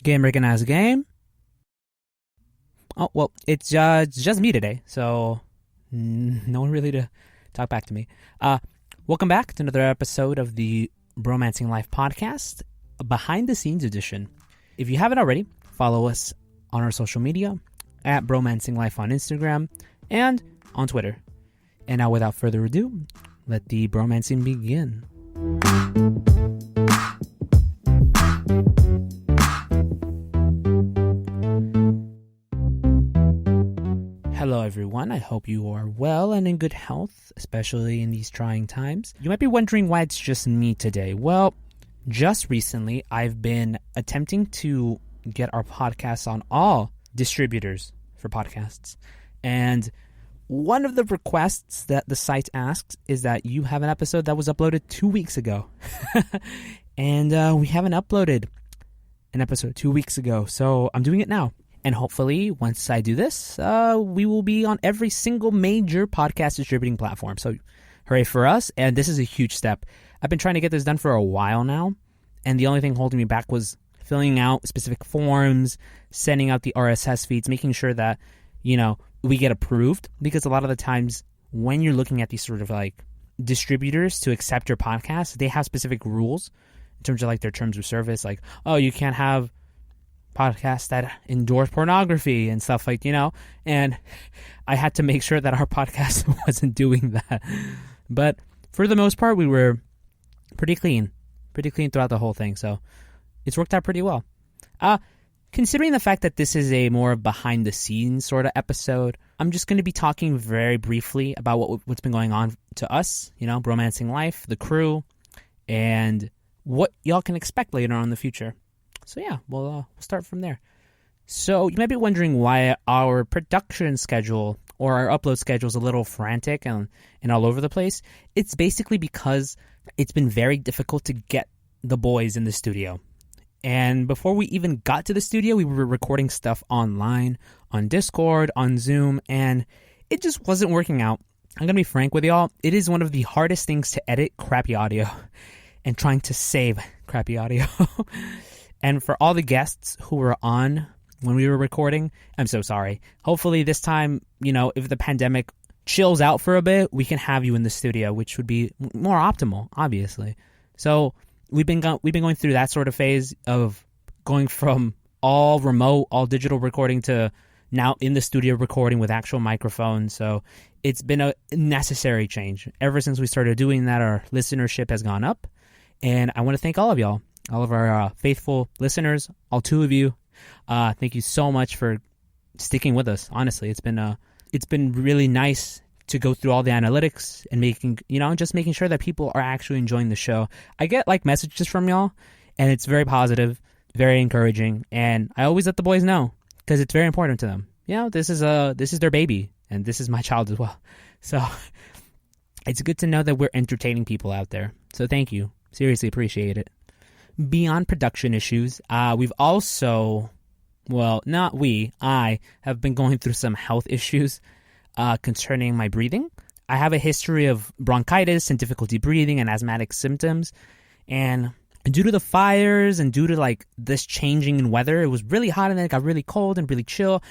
Game Recognized Game. Oh, well, it's just me today, so no one really to talk back to me. Welcome back to another episode of the Bromancing Life podcast, a behind-the-scenes edition. If you haven't already, follow us on our social media, at Bromancing Life on Instagram and on Twitter. And now, without further ado, let the bromancing begin. Hello everyone, I hope you are well and in good health, especially in these trying times. You might be wondering why it's just me today. Well, just recently I've been attempting to get our podcast on all distributors for podcasts. And one of the requests that the site asks is that you have an episode that was uploaded 2 weeks ago. And we haven't uploaded an episode 2 weeks ago, so I'm doing it now. And hopefully, once I do this, we will be on every single major podcast distributing platform. So hooray for us, and this is a huge step. I've been trying to get this done for a while now, and the only thing holding me back was filling out specific forms, sending out the RSS feeds, making sure that, we get approved, because a lot of the times when you're looking at these sort of like distributors to accept your podcast, they have specific rules in terms of like their terms of service, like, oh, you can't have podcasts that endorse pornography and stuff like, and I had to make sure that our podcast wasn't doing that. But for the most part, we were pretty clean throughout the whole thing. So it's worked out pretty well. Considering the fact that this is a more behind the scenes sort of episode, I'm just going to be talking very briefly about what's been going on to us, Bromancing Life, the crew, and what y'all can expect later on in the future. So yeah, we'll start from there. So you might be wondering why our production schedule or our upload schedule is a little frantic and all over the place. It's basically because it's been very difficult to get the boys in the studio. And before we even got to the studio, we were recording stuff online, on Discord, on Zoom, and it just wasn't working out. I'm going to be frank with y'all. It is one of the hardest things to edit crappy audio and trying to save crappy audio. And for all the guests who were on when we were recording, I'm so sorry. Hopefully this time, if the pandemic chills out for a bit, we can have you in the studio, which would be more optimal, obviously. So we've been going through that sort of phase of going from all remote, all digital recording to now in the studio recording with actual microphones. So it's been a necessary change. Ever since we started doing that, our listenership has gone up. And I want to thank all of y'all, all of our faithful listeners, all two of you. Thank you so much for sticking with us. Honestly, it's been really nice to go through all the analytics and making sure that people are actually enjoying the show. I get messages from y'all, and it's very positive, very encouraging, and I always let the boys know because it's very important to them. This is their baby, and this is my child as well. So it's good to know that we're entertaining people out there. So thank you, seriously appreciate it. Beyond production issues, we've also, I have been going through some health issues concerning my breathing. I have a history of bronchitis and difficulty breathing and asthmatic symptoms. And due to the fires and due to this changing in weather, it was really hot and then it got really cold and really chill.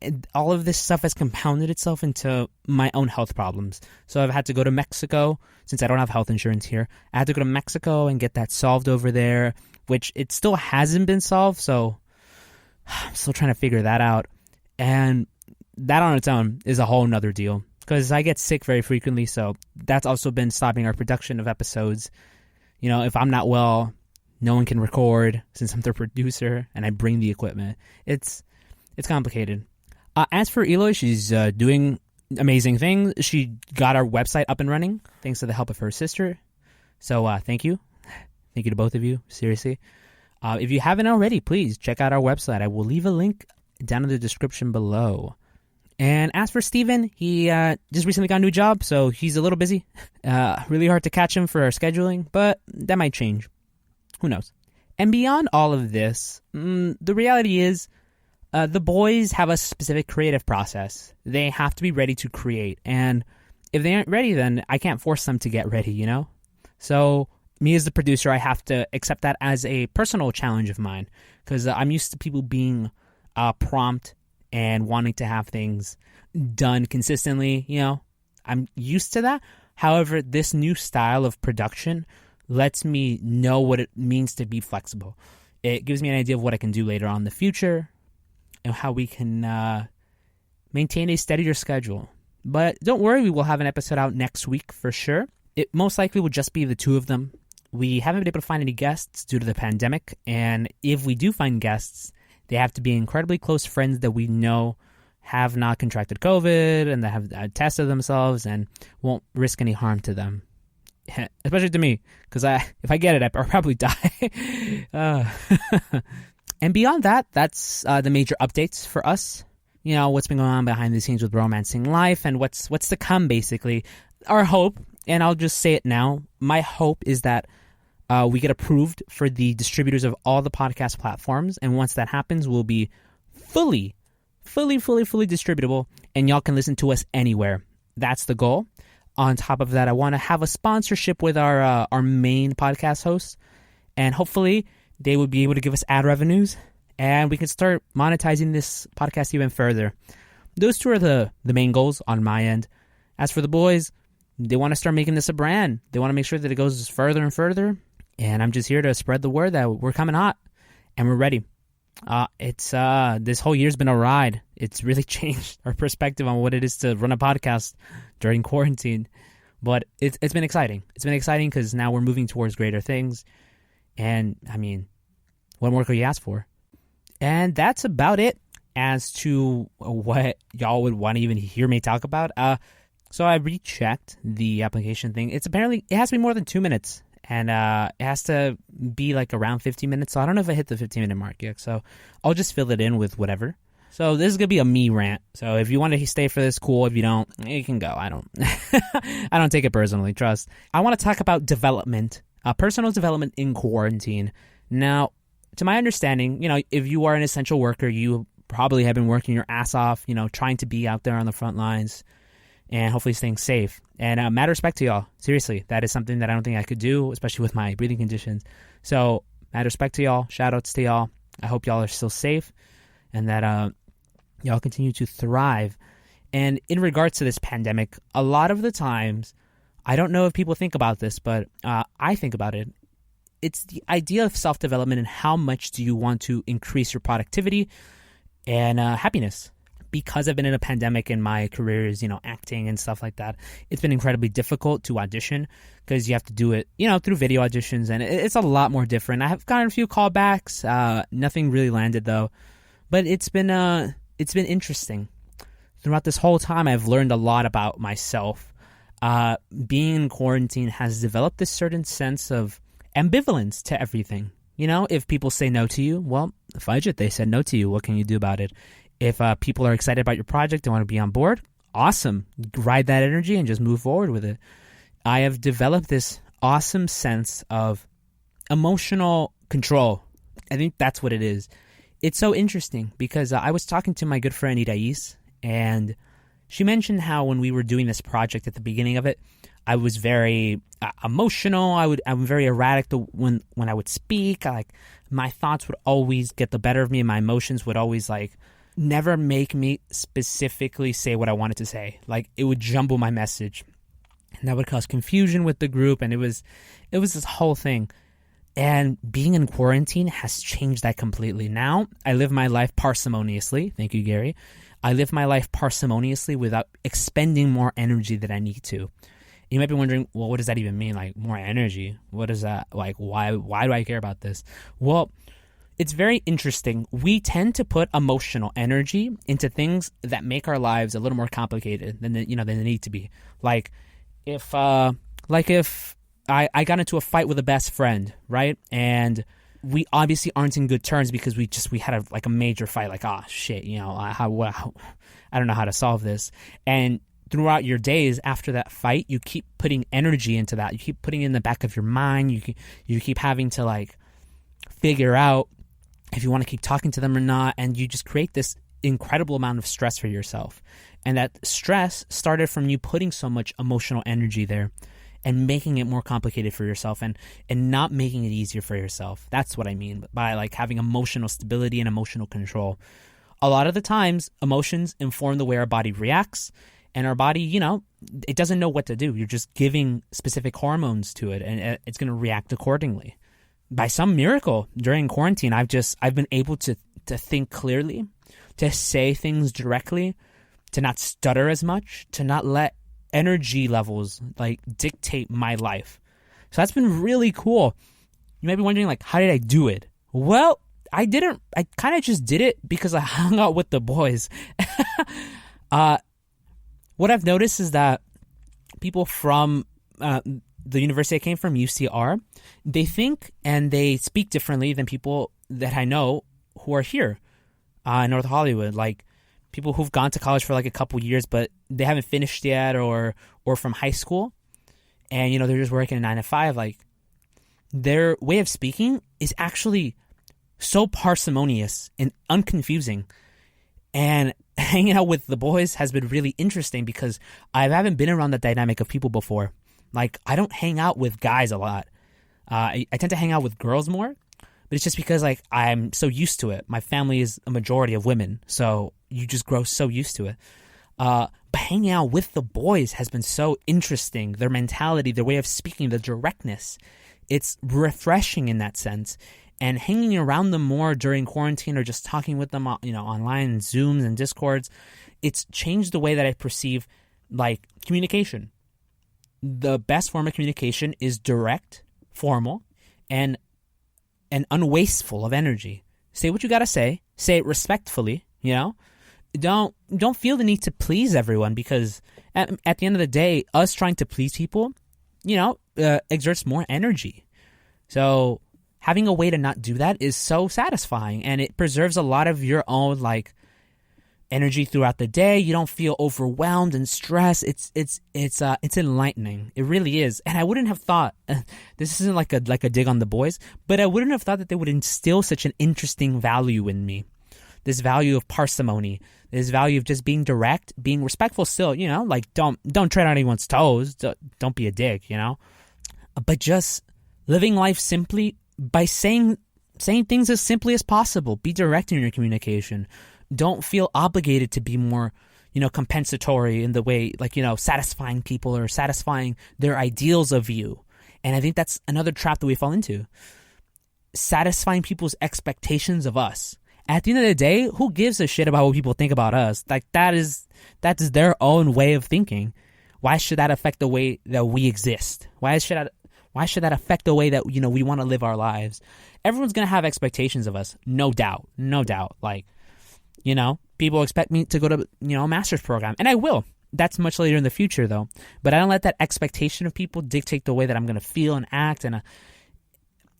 And all of this stuff has compounded itself into my own health problems. So I've had to go to Mexico, since I don't have health insurance here. I had to go to Mexico and get that solved over there, which it still hasn't been solved. So I'm still trying to figure that out. And that on its own is a whole nother deal because I get sick very frequently. So that's also been stopping our production of episodes. If I'm not well, no one can record since I'm the producer and I bring the equipment. It's complicated. As for Eloy, she's doing amazing things. She got our website up and running thanks to the help of her sister. So thank you. Thank you to both of you. Seriously. If you haven't already, please check out our website. I will leave a link down in the description below. And as for Steven, he just recently got a new job, so he's a little busy. Really hard to catch him for our scheduling, but that might change. Who knows? And beyond all of this, the reality is the boys have a specific creative process. They have to be ready to create. And if they aren't ready, then I can't force them to get ready, So me as the producer, I have to accept that as a personal challenge of mine because I'm used to people being prompt and wanting to have things done consistently. I'm used to that. However, this new style of production lets me know what it means to be flexible. It gives me an idea of what I can do later on in the future and how we can maintain a steadier schedule. But don't worry, we will have an episode out next week for sure. It most likely will just be the two of them. We haven't been able to find any guests due to the pandemic, and if we do find guests, they have to be incredibly close friends that we know have not contracted COVID and that have tested themselves and won't risk any harm to them. Especially to me, because if I get it, I'll probably die. And beyond that, that's the major updates for us. What's been going on behind the scenes with Bromancing Life and what's to come, basically. Our hope, and I'll just say it now, my hope is that we get approved for the distributors of all the podcast platforms, and once that happens, we'll be fully distributable, and y'all can listen to us anywhere. That's the goal. On top of that, I want to have a sponsorship with our main podcast hosts, and hopefully they would be able to give us ad revenues, and we can start monetizing this podcast even further. Those two are the main goals on my end. As for the boys, they want to start making this a brand. They want to make sure that it goes further and further, and I'm just here to spread the word that we're coming hot, and we're ready. It's this whole year's been a ride. It's really changed our perspective on what it is to run a podcast during quarantine, but it's been exciting. It's been exciting because now we're moving towards greater things, and I mean, what more could you ask for? And that's about it as to what y'all would want to even hear me talk about. So I rechecked the application thing. It has to be more than 2 minutes. And it has to be like around 15 minutes. So I don't know if I hit the 15-minute mark yet. So I'll just fill it in with whatever. So this is going to be a me rant. So if you want to stay for this, cool. If you don't, you can go. I don't I don't take it personally, trust. I want to talk about development, personal development in quarantine. Now, to my understanding, if you are an essential worker, you probably have been working your ass off, trying to be out there on the front lines and hopefully staying safe. And mad respect to y'all. Seriously, that is something that I don't think I could do, especially with my breathing conditions. So mad respect to y'all. Shout outs to y'all. I hope y'all are still safe and that y'all continue to thrive. And in regards to this pandemic, a lot of the times, I don't know if people think about this, but I think about it. It's the idea of self-development and how much do you want to increase your productivity and happiness. Because I've been in a pandemic and my career is, acting and stuff like that, it's been incredibly difficult to audition because you have to do it, through video auditions, and it's a lot more different. I have gotten a few callbacks. Nothing really landed though, but it's been interesting. Throughout this whole time, I've learned a lot about myself. Being in quarantine has developed this certain sense of ambivalence to everything. If people say no to you, well, fudge it, they said no to you. What can you do about it? If people are excited about your project, they want to be on board, awesome. Ride that energy and just move forward with it. I have developed this awesome sense of emotional control. I think that's what it is. It's so interesting because I was talking to my good friend Irais, and she mentioned how when we were doing this project at the beginning of it, I was very emotional. I'm very erratic when I would speak. My thoughts would always get the better of me, and my emotions would always never make me specifically say what I wanted to say. It would jumble my message, and that would cause confusion with the group, and it was this whole thing. And being in quarantine has changed that completely. Now I live my life parsimoniously. Thank you, Gary. I live my life parsimoniously without expending more energy than I need to. You might be wondering, well, what does that even mean? More energy? What is that? Why do I care about this? Well, it's very interesting. We tend to put emotional energy into things that make our lives a little more complicated than they need to be. If I got into a fight with a best friend, right? And we obviously aren't in good terms because we had a major fight. Shit, I don't know how to solve this. And throughout your days after that fight, you keep putting energy into that. You keep putting it in the back of your mind. You keep having to figure out if you want to keep talking to them or not, and you just create this incredible amount of stress for yourself. And that stress started from you putting so much emotional energy there. and making it more complicated for yourself and not making it easier for yourself. That's what I mean by like having emotional stability and emotional control. A lot of the times, emotions inform the way our body reacts, and our body, it doesn't know what to do. You're just giving specific hormones to it, and it's going to react accordingly. By some miracle, during quarantine, I've been able to think clearly, to say things directly, to not stutter as much, to not let energy levels like dictate my life. So that's been really cool. You might be wondering, like, how did I do it? Well, I kind of just did it because I hung out with the boys. What I've noticed is that people from the university I came from, UCR, they think and they speak differently than people that I know who are here in North Hollywood. Like people who've gone to college for like a couple years, but they haven't finished yet, or from high school, and they're just working a 9 to 5. Like their way of speaking is actually so parsimonious and unconfusing. And hanging out with the boys has been really interesting because I haven't been around the dynamic of people before. Like, I don't hang out with guys a lot. I tend to hang out with girls more, but it's just because, like, I'm so used to it. My family is a majority of women, so you just grow so used to it. But hanging out with the boys has been so interesting. Their mentality, their way of speaking, the directness. It's refreshing in that sense. And hanging around them more during quarantine or just talking with them, online, Zooms and Discords, it's changed the way that I perceive, like, communication. The best form of communication is direct, formal, and unwasteful of energy. Say what you gotta say. Say it respectfully. Don't feel the need to please everyone, because at the end of the day, us trying to please people, exerts more energy. So having a way to not do that is so satisfying, and it preserves a lot of your own like energy throughout the day. You don't feel overwhelmed and stressed. It's enlightening. It really is. And I wouldn't have thought, this isn't like a dig on the boys, but I wouldn't have thought that they would instill such an interesting value in me. This value of parsimony, this value of just being direct, being respectful still, like don't tread on anyone's toes. Don't be a dick, but just living life simply by saying things as simply as possible. Be direct in your communication. Don't feel obligated to be more, compensatory in the way, like, satisfying people or satisfying their ideals of you. And I think that's another trap that we fall into. Satisfying people's expectations of us. At the end of the day, who gives a shit about what people think about us? Like, that's their own way of thinking. Why should that affect the way that we exist? Why should that affect the way that, we want to live our lives? Everyone's going to have expectations of us. No doubt. Like, people expect me to go to, a master's program, and I will. That's much later in the future, though. But I don't let that expectation of people dictate the way that I'm going to feel and act, and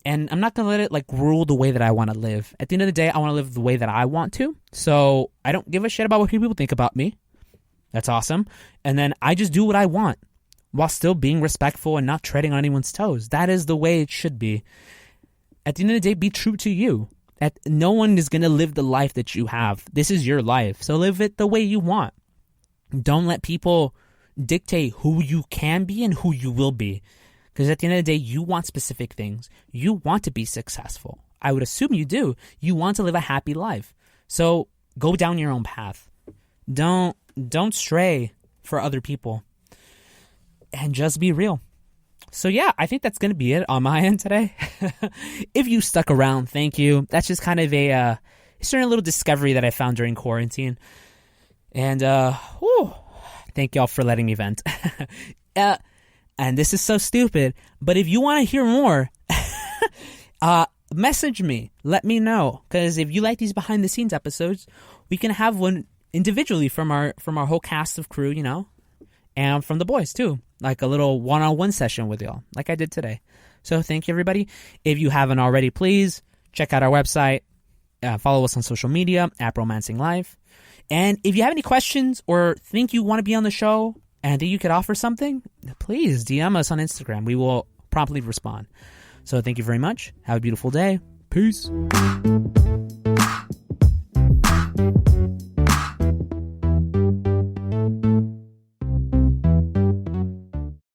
I'm not going to let it, like, rule the way that I want to live. At the end of the day, I want to live the way that I want to, so I don't give a shit about what people think about me. That's awesome. And then I just do what I want, while still being respectful and not treading on anyone's toes. That is the way it should be. At the end of the day, be true to you. No one is going to live the life that you have. This is your life, so live it the way you want. Don't let people dictate who you can be and who you will be. Because at the end of the day, you want specific things. You want to be successful. I would assume you do. You want to live a happy life. So go down your own path. Don't stray for other people. And just be real. So yeah, I think that's going to be it on my end today. If you stuck around, thank you. That's just kind of a certain little discovery that I found during quarantine. And thank y'all for letting me vent. And this is so stupid, but if you want to hear more, message me. Let me know, because if you like these behind the scenes episodes, we can have one individually from our whole cast of crew, and from the boys too, like a little one-on-one session with y'all, like I did today. So thank you, everybody. If you haven't already, please check out our website, follow us on social media at Bromancing Life, and if you have any questions or think you want to be on the show and think you could offer something, please DM us on Instagram. We will promptly respond. So thank you very much. Have a beautiful day. Peace.